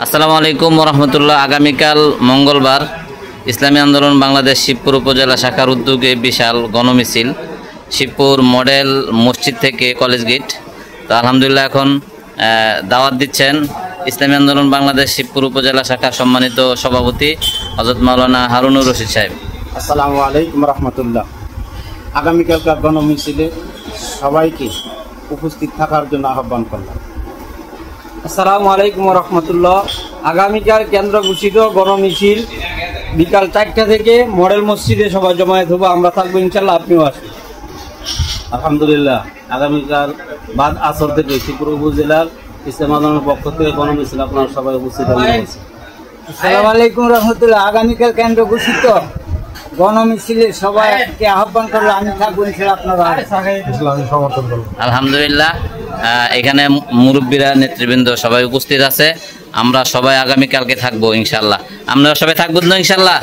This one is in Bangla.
আসসালামু আলাইকুম রহমতুল্লাহ। আগামীকাল মঙ্গলবার ইসলামী আন্দোলন বাংলাদেশ শিবপুর উপজেলা শাখার উদ্যোগে বিশাল গণমিছিল শিবপুর মডেল মসজিদ থেকে কলেজ গেট। তো আলহামদুলিল্লাহ এখন দাওয়াত দিচ্ছেন ইসলামী আন্দোলন বাংলাদেশ শিবপুর উপজেলা শাখার সম্মানিত সভাপতি হযরত মাওলানা হারুনুর রশিদ সাহেব। আসসালামু আলাইকুম রহমতুল্লাহ। আগামীকালকার গণমিছিলে সবাইকে উপস্থিত থাকার জন্য আহ্বান করলাম। আসসালামু আলাইকুম রহমতুল্লাহ। আগামীকাল কেন্দ্র ঘোষিত গণমিছিল বিকাল 4টা থেকে মডেল মসজিদে সবাই জমায়েত হবো। আমরা থাকবো ইনশাল্লাহ, আপনিও আসবেন। আলহামদুলিল্লাহ, আগামীকাল বাদ আসর থেকে শিবপুর উপজেলার ইসলামী আন্দোলনের পক্ষ থেকে গণমিছিল আপনারা সবাই উপস্থিত হবেন। আসসালামু আলাইকুম রহমতুল্লাহ। আগামীকাল কেন্দ্র ঘোষিত গণমিছিলে সবাইকে আহ্বান করলে আমি থাকবো ইনশাল্লাহ, আপনারা সমর্থন করবো। আলহামদুলিল্লাহ, এখানে মুরব্বীরা নেতৃবৃন্দ সবাই উপস্থিত আছে। আমরা সবাই আগামীকালকে থাকবো ইনশাল্লাহ। আপনারা সবাই থাকবেন না ইনশাল্লাহ?